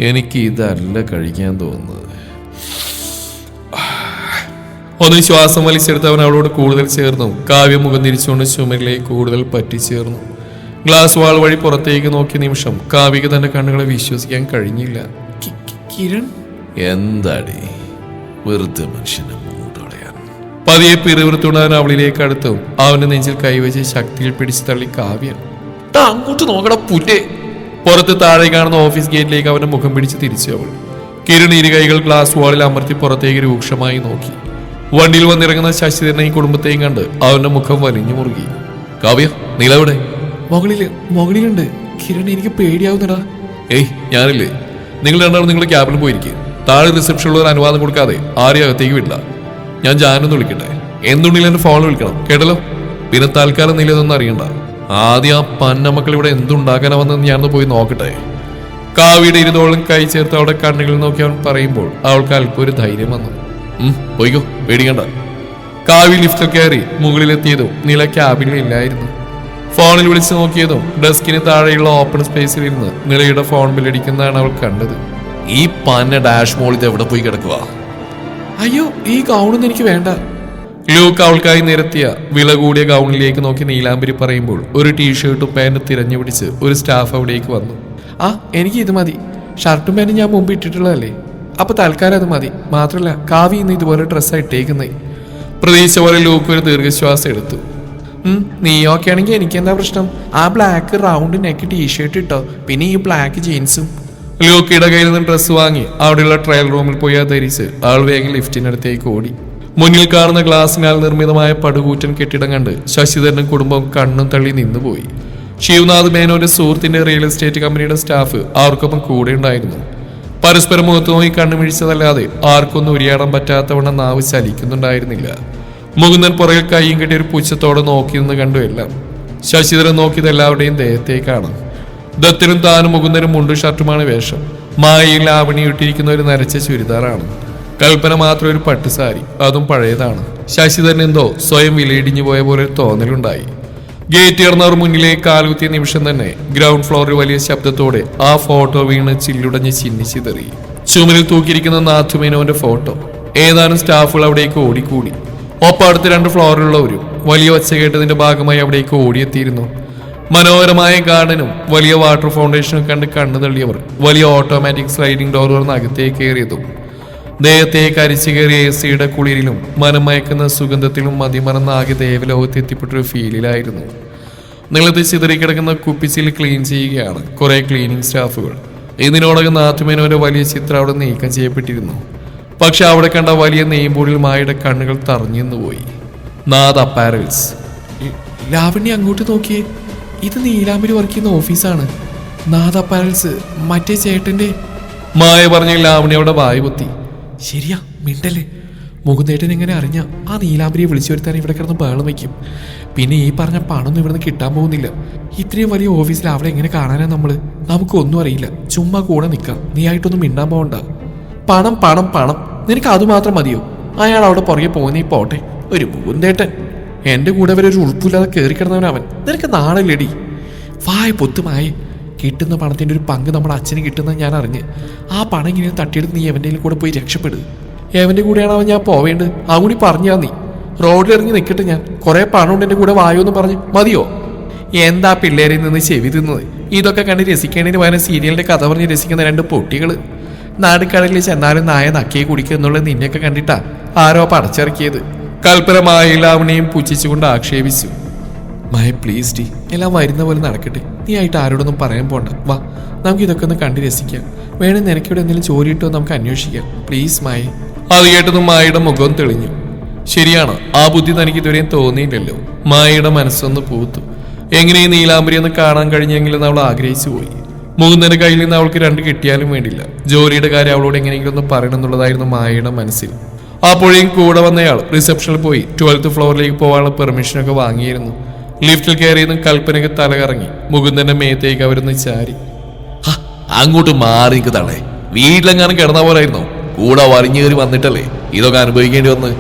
B: എനിക്ക് ഇതല്ല കഴിക്കാൻ തോന്നുന്നത്.
A: ഒന്ന് ശ്വാസം വലിച്ചെടുത്ത് അവൻ അവളോട് കൂടുതൽ ചേർന്നു. കാവ്യ മുഖം തിരിച്ചുകൊണ്ട് ചുമരിലേക്ക് കൂടുതൽ പറ്റിച്ചേർന്നു. ഗ്ലാസ് വാൾ വഴി പുറത്തേക്ക് നോക്കിയ നിമിഷം കാവ്യക്ക് തന്റെ കണ്ണുകളെ വിശ്വസിക്കാൻ കഴിഞ്ഞില്ല. കിരൺ,
B: എന്താടി വെറുതെ മനുഷ്യനെ മൂടളയാൻ?
A: പതിയെ പിറുവിറുത്തുണ്ടാൻ അവളിലേക്ക് അടുത്തും അവന്റെ നെഞ്ചിൽ കൈവച്ച് ശക്തിയിൽ പിടിച്ചു തള്ളി കാവ്യ. അങ്ങോട്ട് നോക്കട പുല്ലേ. പുറത്ത് താഴെ കാണുന്ന ഓഫീസ് ഗേറ്റിലേക്ക് അവന്റെ മുഖം പിടിച്ച് തിരിച്ചു അവൾ. കിരൺ ഇരു കൈകൾ ഗ്ലാസ് വാളിൽ അമർത്തി പുറത്തേക്ക് രൂക്ഷമായി നോക്കി. വണ്ടിയിൽ വന്നിറങ്ങുന്ന ശശിധരനെയും കുടുംബത്തെയും കണ്ട് അവന്റെ മുഖം വലിഞ്ഞു മുറുകി.
B: കാവ്യ, നിലവിടെ?
A: മുകളിലുണ്ട്. കിരൺ, എനിക്ക് പേടിയാവുന്നടാ.
B: ഏയ്, ഞാനില്ലേ? നിങ്ങൾ രണ്ടാളും നിങ്ങളുടെ ക്യാബിൽ പോയിരിക്കും. താഴെ റിസപ്ഷനിലുള്ള ഒരു അനുവാദം കൊടുക്കാതെ ആരെയും അകത്തേക്ക് വിടില്ല. ഞാൻ ജാനൊന്ന് വിളിക്കട്ടെ? എന്തുണ്ടെങ്കിലും എന്റെ ഫോണിൽ വിളിക്കണം, കേട്ടല്ലോ? പിന്നെ തൽക്കാലം നിലതൊന്നും അറിയണ്ട. ആദ്യം ആ പന്നമക്കൾ ഇവിടെ എന്തുണ്ടാക്കാനാ വന്നെന്ന് ഞാനൊന്ന് പോയി നോക്കട്ടെ. കാവ്യയുടെ ഇരുതോളം കൈ ചേർത്ത് അവളുടെ കണ്ണുകളിൽ നോക്കി അവൻ പറയുമ്പോൾ അവൾക്ക് അല്പം ഒരു ധൈര്യം വന്നു. പോയിക്കോ, പേടിക്കണ്ട.
A: കാവ്യ ലിഫ്റ്റിൽ കയറി മുകളിലെത്തിയതും നില ക്യാബിനിൽ ഇല്ലായിരുന്നു. ഫോണിൽ വിളിച്ചു നോക്കിയതും ഡെസ്കിന് താഴെയുള്ള ഓപ്പൺ സ്പേസിൽ ഇരുന്ന് നിലയുടെ ഫോൺ ബില്ലടിക്കുന്നതാണ് അവൾ കണ്ടത്.
B: ഈ പന്ന ഡാഷ് മോളിത് എവിടെ പോയി കിടക്കുക?
A: അയ്യോ, ഈ ഗൗണൊന്നും എനിക്ക് വേണ്ട. ലൂക്ക് അവൾക്കായി നിരത്തിയ വില കൂടിയ ഗൗണിലേക്ക് നോക്കി നീലാംബരി പറയുമ്പോൾ ഒരു ടീഷർട്ടും പാൻറ്റും തിരഞ്ഞു പിടിച്ച് ഒരു സ്റ്റാഫ് അവിടേക്ക് വന്നു. എനിക്ക് ഇത് മതി. ഷർട്ടും പാൻറ്റും ഞാൻ മുമ്പ് ഇട്ടിട്ടുള്ളതല്ലേ, അപ്പൊ തൽക്കാലം അത് മതി. മാത്രമല്ല, കാവ്യ ഇന്ന് ഇതുപോലെ ഡ്രസ്സാണ് ഇട്ടേക്കുന്നേ. പ്രതീക്ഷ പോലെ ലൂക്ക് ഒരു ദീർഘശ്വാസം എടുത്തു. നീ ഓക്കെ ആണെങ്കിൽ എനിക്ക് എന്താ പ്രശ്നം? ആ ബ്ലാക്ക് റൗണ്ട് നെക്ക് ടീഷർട്ട് ഇട്ടോ, പിന്നെ ഈ ബ്ലാക്ക് ജീൻസും. ലൂക്കിയുടെ കയ്യിൽ നിന്ന് ഡ്രസ്സ് വാങ്ങി അവിടെയുള്ള ട്രയൽ റൂമിൽ പോയി ധരിച്ച് ആൾ വേഗം ലിഫ്റ്റിനടുത്തേക്ക് ഓടി. മുന്നിൽ കാണുന്ന ഗ്ലാസിനാൽ നിർമ്മിതമായ പടുകൂറ്റൻ കെട്ടിടം കണ്ട് ശശിധരനും കുടുംബം കണ്ണും തള്ളി നിന്നുപോയി. ശിവനാഥ് മേനോന്റെ സുഹൃത്തിന്റെ റിയൽ എസ്റ്റേറ്റ് കമ്പനിയുടെ സ്റ്റാഫ് അവർക്കൊപ്പം കൂടെ ഉണ്ടായിരുന്നു. പരസ്പരം മുഖത്ത് നോക്കി കണ്ണുമിഴിച്ചതല്ലാതെ ആർക്കൊന്നും ഉരിയാടാൻ പറ്റാത്തവണ്ണം നാവ് ചലിക്കുന്നുണ്ടായിരുന്നില്ല. മുകുന്ദൻ പുറകിൽ കൈയും കെട്ടി ഒരു പുച്ഛത്തോടെ നോക്കി നിന്ന് കണ്ടു എല്ലാം. ശശിധരൻ നോക്കിയത് എല്ലാവരുടെയും ദേഹത്തേക്കാണ്. ദത്തനും താനും മുകുന്ദനും മുണ്ടും ഷർട്ടുമാണ് വേഷം. മായയിൽ ലാവണി ഇട്ടിരിക്കുന്ന ഒരു നരച്ച ചുരിദാറാണ്. കൽപ്പന മാത്രം ഒരു പട്ടുസാരി, അതും പഴയതാണ്. ശശിധരൻ എന്തോ സ്വയം വിലയിടിഞ്ഞു പോയ പോലെ തോന്നലുണ്ടായി. ഗേറ്റ് ഇറന്നവർ മുന്നിലേക്ക് കാലുകുത്തിയ നിമിഷം തന്നെ ഗ്രൗണ്ട് ഫ്ലോറിൽ വലിയ ശബ്ദത്തോടെ ആ ഫോട്ടോ വീണ് ചില്ലുടഞ്ഞ് ചിന്നിച്ചിതറി. ചുമരിൽ തൂക്കിയിരിക്കുന്ന നാഥുമേനോന്റെ ഫോട്ടോ. ഏതാനും സ്റ്റാഫുകൾ അവിടേക്ക് ഓടിക്കൂടി. ഒപ്പം അടുത്ത 2 ഫ്ലോറിലുള്ളവരും വലിയ ഒച്ച കേട്ടതിന്റെ ഭാഗമായി അവിടേക്ക് ഓടിയെത്തിയിരുന്നു. മനോഹരമായ ഗാർഡനും വലിയ വാട്ടർ ഫൗണ്ടേഷനും കണ്ട് കണ്ണു തള്ളിയവർ വലിയ ഓട്ടോമാറ്റിക് സ്ലൈഡിംഗ് ഡോർ തുറന്ന് അകത്തേക്ക് കയറിയതും ദേഹത്തേക്ക് അരിച്ചു കയറിയ AC-യുടെ കുളിരിലും മനം മയക്കുന്ന സുഗന്ധത്തിലും മതിമറന്ന ആകെ ദേവലോകത്ത് എത്തിപ്പെട്ടൊരു ഫീലിലായിരുന്നു. നിലത്ത് ചിതറിക്കിടക്കുന്ന കുപ്പിച്ചിൽ ക്ലീൻ ചെയ്യുകയാണ് കുറെ ക്ലീനിങ് സ്റ്റാഫുകൾ. ഇതിനോടകം നാത്തുമേനോന്റെ വലിയ ചിത്രം അവിടെ നീക്കം ചെയ്യപ്പെട്ടിരുന്നു. പക്ഷെ അവിടെ കണ്ട വലിയ നെയ്യുമ്പോഴിൽ മായയുടെ കണ്ണുകൾ തറഞ്ഞു പോയി. നാഥ് അപ്പാരൽസ്. ലാവണ്യ അങ്ങോട്ട് നോക്കിയേ, ഇത് നീലാംബരി വർക്ക് ചെയ്യുന്ന ഓഫീസാണ്. നാഥ് അപ്പാരൽസ്, മറ്റേ ചേട്ടന്റെ. മായ പറഞ്ഞ ലാവണ്യയുടെ വായു പൊത്തി. ശരിയാ, മിണ്ടല്ലേ. മുകുന്ദേട്ടൻ എങ്ങനെ അറിഞ്ഞ ആ നീലാംബരിയെ വിളിച്ചു വരുത്താൻ ഇവിടെ കിടന്ന് ബഹളം വയ്ക്കും. പിന്നെ ഈ പറഞ്ഞ പണമൊന്നും ഇവിടുന്ന് കിട്ടാൻ പോകുന്നില്ല. ഇത്രയും വലിയ ഓഫീസിൽ അവിടെ എങ്ങനെ കാണാനാ നമ്മള്? നമുക്കൊന്നും അറിയില്ല, ചുമ്മാ കൂടെ നിൽക്കാം. നീ ആയിട്ടൊന്നും മിണ്ടാൻ പോകണ്ട. പണം പണം പണം, നിനക്ക് അതുമാത്രം മതിയോ? അയാൾ അവിടെ പുറകെ പോകുന്നേ പോട്ടെ. ഒരു മുകുന്ദേട്ടൻ എന്റെ കൂടെ വരെ ഒരു ഉൾപ്പില്ലാതെ കയറി കിടന്നവനവൻ. നിനക്ക് നാളെല്ലേടി? വായ പൊത്തുമായി. കിട്ടുന്ന പണത്തിന്റെ ഒരു പങ്ക് നമ്മുടെ അച്ഛന് കിട്ടുന്ന ഞാൻ അറിഞ്ഞ് ആ പണം ഇങ്ങനെ തട്ടിയെടുത്ത് നീ എവന്റെ കൂടെ പോയി രക്ഷപ്പെടുക. എവന്റെ കൂടെയാണ് അവൻ ഞാൻ പോവേണ്ടത്. ആ കൂടി പറഞ്ഞാ നീ. റോഡിലിറങ്ങി നിൽക്കട്ടെ ഞാൻ. കുറെ പണം ഉണ്ട് എന്റെ കൂടെ വായോന്ന് പറഞ്ഞ് മതിയോ? എന്താ പിള്ളേരിൽ നിന്ന് ചെവി തിന്നത്? ഇതൊക്കെ കണ്ട് രസിക്കേണ്ടതിന് പകരം സീരിയലിന്റെ കഥ പറഞ്ഞ് രസിക്കുന്ന 2 പൊട്ടികള്. നാടുകടലിൽ ചെന്നാലും നായ നക്കിയെ കുടിക്കുക എന്നുള്ളത് നിന്നെയൊക്കെ കണ്ടിട്ടാ ആരോ പടച്ചിറക്കിയത്. കൽപ്പന മായിലാവണയും പുച്ഛിച്ചുകൊണ്ട് ആക്ഷേപിച്ചു. മായ പ്ലീസ് ഡി, എല്ലാം വരുന്ന പോലെ നടക്കട്ടെ. നീ ആയിട്ട് ആരോടൊന്നും പറയാൻ പോണ്ട. വാ, നമുക്ക് ഇതൊക്കെ ഒന്ന് കണ്ട് രസിക്കാം. വേണം നിനക്കിവിടെ എന്തെങ്കിലും ജോലി കിട്ടുമോ നമുക്ക് അന്വേഷിക്കാം. പ്ലീസ് മായ. അത് കേട്ടതും മായയുടെ മുഖം തെളിഞ്ഞു. ശരിയാണ്, ആ ബുദ്ധി തനിക്ക് ഇതുവരെയും തോന്നിയില്ലല്ലോ. മായയുടെ മനസ്സൊന്ന് പൂത്തു. എങ്ങനെയും നീലാംബരി ഒന്ന് കാണാൻ കഴിഞ്ഞെങ്കിലും അവൾ ആഗ്രഹിച്ചു പോയി. മുകുന്ദന്റെ കയ്യിൽ നിന്ന് അവൾക്ക് 2 കിട്ടിയാലും വേണ്ടില്ല. ജോലിയുടെ കാര്യം അവളോട് എങ്ങനെയെങ്കിലും ഒന്ന് പറയണം എന്നുള്ളതായിരുന്നു മായയുടെ മനസ്സിൽ. അപ്പോഴേയും കൂടെ വന്നയാൾ റിസപ്ഷനിൽ പോയി 12th ഫ്ലോറിലേക്ക് പോകാനുള്ള പെർമിഷനൊക്കെ വാങ്ങിയിരുന്നു. ലിഫ്റ്റിൽ കയറിയതും കൽപ്പനയ്ക്ക് തലകറങ്ങി. മുകുന്ദന്റെ മേത്തേക്ക് അവരൊന്ന് ചാരി.
B: അങ്ങോട്ട് മാറി നിൽക്ക് തള്ളേ. വീട്ടിലെങ്ങാനും കിടന്ന പോലായിരുന്നോ? കൂടെ വലിഞ്ഞു കയറി വന്നിട്ടല്ലേ ഇതൊക്കെ അനുഭവിക്കേണ്ടി വന്ന്.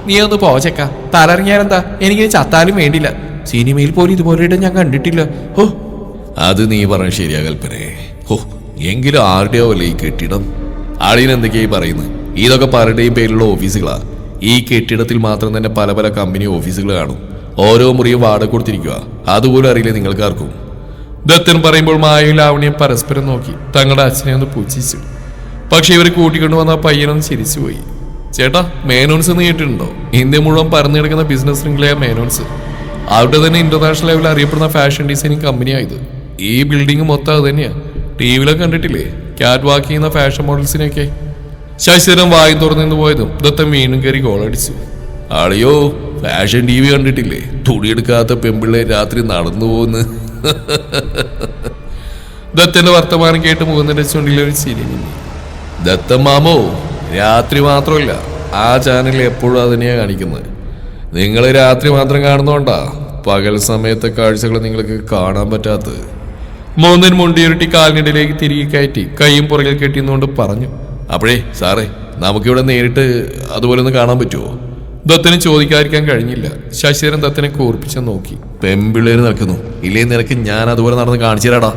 A: നീ ഒന്ന് പോച്ചക്ക, തലറിഞ്ഞാലെന്താ, എനിക്ക് ചത്താലും വേണ്ടില്ല. സിനിമയിൽ പോലും ഇതുപോലെ ഞാൻ കണ്ടിട്ടില്ല. ഓ,
B: അത് നീ പറഞ്ഞ ശരിയാ കൽപ്പനേ. ഓ, എങ്കിലും ആരുടെയോ അല്ലേ ഈ കെട്ടിടം? ആളിന് എന്തൊക്കെയായി പറയുന്നത്? ഇതൊക്കെ പലരുടെയും പേരിലുള്ള ഓഫീസുകളാ. ഈ കെട്ടിടത്തിൽ മാത്രം തന്നെ പല പല കമ്പനി ഓഫീസുകൾ കാണും. ഓരോ മുറിയും വാടക കൊടുത്തിരിക്കുക. അതുപോലും അറിയില്ലേ നിങ്ങൾക്കാർക്കും?
A: ദത്തൻ പറയുമ്പോൾ മായയും ലാവണിയും പരസ്പരം നോക്കി തങ്ങളുടെ അച്ഛനെ ഒന്ന് പുച്ഛിച്ചു. പക്ഷെ ഇവർ കൂട്ടിക്കൊണ്ടുവന്ന പയ്യനൊന്ന് ചിരിച്ചുപോയി. ചേട്ടാ, മേനോൻസ് എന്ന് കേട്ടിട്ടുണ്ടോ? ഇന്ത്യ മുഴുവൻ പരന്നു കിടക്കുന്ന ബിസിനസ് ശൃംഖലയായ മേനോൻസ്. അവിടെ തന്നെ ഇന്റർനാഷണൽ ലെവലിൽ അറിയപ്പെടുന്ന ഫാഷൻ ഡിസൈനിങ് കമ്പനിയായത്. ഈ ബിൽഡിംഗ് മൊത്തം അത് തന്നെയാ. ടിവിയിലൊക്കെ കണ്ടിട്ടില്ലേ ക്യാറ്റ് വാക്ക് ചെയ്യുന്ന ഫാഷൻ മോഡൽസിനെയൊക്കെ? ശശിധരൻ വായും തുറന്നു പോയതും ദത്തൻ വീണ്ടും കയറി ഗോളടിച്ചു.
B: ആളിയോ, ഫാഷൻ ടി വി കണ്ടിട്ടില്ലേ? തുണിയെടുക്കാത്ത പെമ്പിള്ളേ രാത്രി നടന്നു പോകുന്നു.
A: ദത്തന്റെ വർത്തമാനം കേട്ട് മുകുന്ദന്റെ ചുണ്ടിൽ ഒരു ചിരി മിന്നി.
B: ദത്തൻ മാമോ, രാത്രി മാത്രമല്ല, ആ ചാനൽ എപ്പോഴും അതിനെയാ കാണിക്കുന്നത്. നിങ്ങൾ രാത്രി മാത്രം കാണുന്നോണ്ടാ പകൽ സമയത്തെ കാഴ്ചകൾ നിങ്ങൾക്ക് കാണാൻ പറ്റാത്തത്.
A: മോഹൻ മുണ്ടിയുരുട്ടി കാലിനിടയിലേക്ക് തിരികെ കയറ്റി കൈയും പുറകിൽ കെട്ടിയെന്നുകൊണ്ട് പറഞ്ഞു.
B: അപ്പോഴേ സാറേ, നമുക്കിവിടെ നേരിട്ട് അതുപോലെ ഒന്ന് കാണാൻ പറ്റുമോ?
A: ദത്തന് ചോദിക്കാതിരിക്കാൻ കഴിഞ്ഞില്ല. ശശിധരൻ ദത്തനെ കൂർപ്പിച്ച് നോക്കി.
B: പെമ്പിള്ളേര് നടക്കുന്നു, ഇല്ലേ നിനക്ക് ഞാൻ അതുപോലെ നടന്ന് കാണിച്ചു തരാടാ.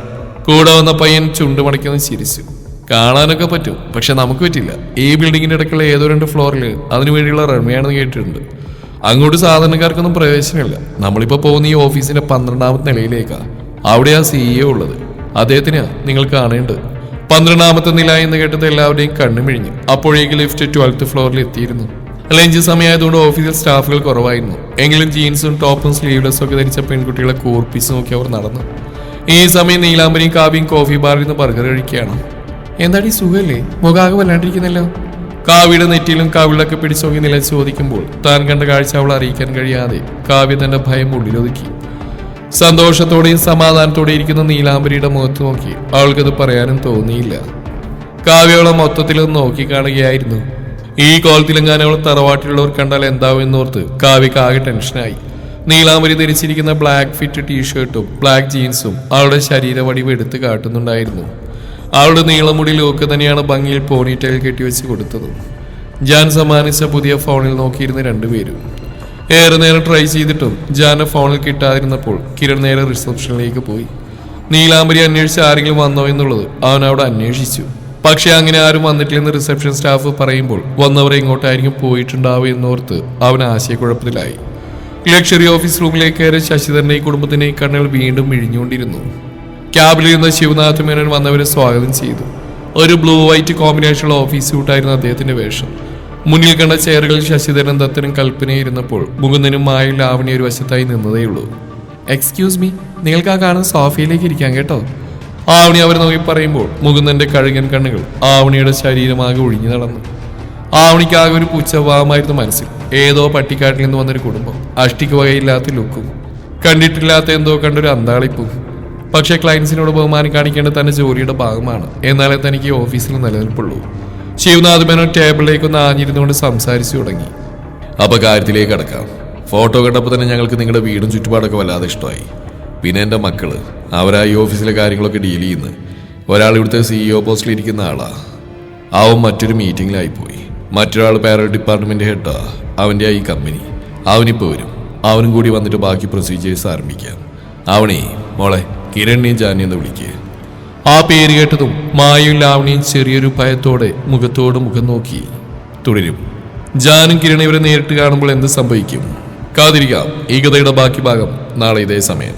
A: കൂടെ വന്ന പയ്യൻ ചുണ്ടുമടക്കിയൊന്ന് ചിരിച്ചു. കാണാനൊക്കെ പറ്റും, പക്ഷെ നമുക്ക് പറ്റില്ല. ഈ ബിൽഡിങ്ങിന്റെ ഇടയ്ക്കുള്ള ഏതോ 2 ഫ്ലോറിൽ അതിനുവേണ്ടിയുള്ള റൺവേയാണെന്ന് കേട്ടിട്ടുണ്ട്. അങ്ങോട്ട് സാധാരണക്കാർക്കൊന്നും പ്രവേശനമില്ല. നമ്മളിപ്പോ പോകുന്ന ഈ ഓഫീസിന്റെ 12ാമത്തെ നിലയിലേക്കാ. അവിടെയാ CEO ഉള്ളത്. അദ്ദേഹത്തിനാ നിങ്ങൾ കാണേണ്ടത്. 12ാമത്തെ നില എന്ന് കേട്ടത് എല്ലാവരുടെയും കണ്ണുമിഴിഞ്ഞു. അപ്പോഴേക്ക് ലിഫ്റ്റ് 12th ഫ്ലോറിൽ എത്തിയിരുന്നു. ലഞ്ച് സമയമായതുകൊണ്ട് ഓഫീസിൽ സ്റ്റാഫുകൾ കുറവായിരുന്നു. എങ്കിലും ജീൻസും ടോപ്പും സ്ലീവ്ലെസ്സും ഒക്കെ ധരിച്ച പെൺകുട്ടികളെ കൂർപ്പിച്ച് നോക്കി അവർ നടന്നു. ഈ സമയം നീലാംബരിയും കാവ്യയും കോഫി ബാറിൽ നിന്ന് ബർഗർ കഴിക്കുകയാണ്. എന്താടി സുഖല്ലേ? മുഖാകെ വല്ലാണ്ടിരിക്കുന്നല്ലോ. കാവ്യയുടെ നെറ്റിയിലും കാവിളൊക്കെ പിടിച്ചു നോക്കി നില ചോദിക്കുമ്പോൾ താൻ കണ്ട കാഴ്ച അവൾ അറിയിക്കാൻ കഴിയാതെ കാവ്യ തന്റെ ഭയം ഉള്ളിലൊതുക്കി. സന്തോഷത്തോടെയും സമാധാനത്തോടെയും ഇരിക്കുന്ന നീലാംബരിയുടെ മുഖത്ത് നോക്കി അവൾക്കത് പറയാനും തോന്നിയില്ല. കാവ്യവളെ മൊത്തത്തിലൊന്ന് നോക്കി കാണുകയായിരുന്നു. ഈ കോലത്തിലെങ്ങാനും അവൾ തറവാട്ടിലുള്ളവർ കണ്ടാൽ എന്താവും എന്നോർത്ത് കാവ്യക്ക് ആകെ ടെൻഷനായി. നീലാംബരി ധരിച്ചിരിക്കുന്ന ബ്ലാക്ക് ഫിറ്റ് ടീഷർട്ടും ബ്ലാക്ക് ജീൻസും അവളുടെ ശരീരവടിവ് എടുത്ത് കാട്ടുന്നുണ്ടായിരുന്നു. അവളുടെ നീളമുടിയിൽ ഒക്കെ തന്നെയാണ് ഭംഗിയിൽ പോണിറ്റയിൽ കെട്ടിവെച്ച് കൊടുത്തത്. ജാൻ സമ്മാനിച്ച പുതിയ ഫോണിൽ നോക്കിയിരുന്ന 2 പേരും. ഏറെ നേരം ട്രൈ ചെയ്തിട്ടും ജാന്റെ ഫോണിൽ കിട്ടാതിരുന്നപ്പോൾ കിരൺ നേരെ റിസപ്ഷനിലേക്ക് പോയി. നീലാംബരി അന്വേഷിച്ച് ആരെങ്കിലും വന്നോ എന്നുള്ളത് അവൻ അവിടെ അന്വേഷിച്ചു. പക്ഷെ അങ്ങനെ ആരും വന്നിട്ടില്ലെന്ന് റിസപ്ഷൻ സ്റ്റാഫ് പറയുമ്പോൾ വന്നവരെ ഇങ്ങോട്ടായിരിക്കും പോയിട്ടുണ്ടാവുക എന്നോർത്ത് അവൻ ആശയക്കുഴപ്പത്തിലായി. ലക്ഷറി ഓഫീസ് റൂമിലേക്ക് കയറി ശശിധരന്റെയും കുടുംബത്തിന്റെയും കണ്ണുകൾ വീണ്ടും മിഴിഞ്ഞുകൊണ്ടിരുന്നു. ക്യാബിൽ നിന്ന് ശിവനാഥ് മേനോൻ വന്നവരെ സ്വാഗതം ചെയ്തു. ഒരു ബ്ലൂ വൈറ്റ് കോമ്പിനേഷനുള്ള ഓഫീസ് സ്യൂട്ടായിരുന്നു അദ്ദേഹത്തിന്റെ വേഷം. മുന്നിൽ കണ്ട ചെയറുകളിൽ ശശിധരൻ ദത്തനും കൽപ്പനയും ഇരുന്നപ്പോൾ മുകുന്ദനും മായും ലാവണി ഒരു വശത്തായി നിന്നതേയുള്ളൂ. എക്സ്ക്യൂസ് മീ, നിങ്ങൾക്ക് ആ കാണുന്ന സോഫയിലേക്ക് ഇരിക്കാം കേട്ടോ. ആവണി അവർ നോക്കി പറയുമ്പോൾ മുകുന്ദന്റെ കഴുകൻ കണ്ണുകൾ ആവണിയുടെ ശരീരമാകെ ഒഴിഞ്ഞു നടന്നു. ആവണിക്കാകെ ഒരു പുച്ഛഭാവമായിരുന്നു മനസ്സിൽ. ഏതോ പട്ടിക്കാട്ടിൽ നിന്ന് വന്നൊരു കുടുംബം, അഷ്ടിക്ക് വകയില്ലാത്ത ലുക്കും, കണ്ടിട്ടില്ലാത്ത എന്തോ കണ്ടൊരു അന്താളിപ്പും. പക്ഷെ ക്ലയൻസിനോട് ബഹുമാനം കാണിക്കേണ്ടത് തന്റെ ജോലിയുടെ ഭാഗമാണ്. എന്നാലേ തനിക്ക് ഈ ഓഫീസിൽ നിലനിൽപ്പുള്ളൂ. ശിവനാഥ് മേനോൻ ടേബിളിലേക്ക് ഒന്ന് ആഞ്ഞിരുന്നുകൊണ്ട് സംസാരിച്ചു തുടങ്ങി.
B: അപ്പൊ കാര്യത്തിലേക്ക് കടക്കാം. ഫോട്ടോ കണ്ടപ്പോൾ തന്നെ ഞങ്ങൾക്ക് നിങ്ങളുടെ വീടും ചുറ്റുപാടൊക്കെ വല്ലാതെ ഇഷ്ടമായി. പിന്നെ എൻ്റെ മക്കള്, അവരാ ഈ ഓഫീസിലെ കാര്യങ്ങളൊക്കെ ഡീൽ ചെയ്യുന്നത്. ഒരാൾ ഇവിടുത്തെ CEO പോസ്റ്റിൽ ഇരിക്കുന്ന ആളാ. അവൻ മറ്റൊരു മീറ്റിങ്ങിലായിപ്പോയി. മറ്റൊരാൾ പാരൽ ഡിപ്പാർട്ട്മെന്റ് ഹെഡാ. അവൻ്റെ ഈ കമ്പനി. അവനിപ്പോൾ വരും. അവനും കൂടി വന്നിട്ട് ബാക്കി പ്രൊസീജിയേഴ്സ് ആരംഭിക്കാം. അവണേ മോളെ, കിരണിനെയും ജാനിയും എന്ന് വിളിക്കുക.
A: ആ പേര് കേട്ടതും മായും ലാവണിയും ചെറിയൊരു ഭയത്തോടെ മുഖത്തോട് മുഖം നോക്കി.
B: തുടരും.
A: ജാനും കിരൺ ഇവരെ നേരിട്ട് കാണുമ്പോൾ എന്ത് സംഭവിക്കും? കാതിരിക്കാം. ഈ കഥയുടെ ബാക്കി ഭാഗം നാളെ ഇതേ സമയം.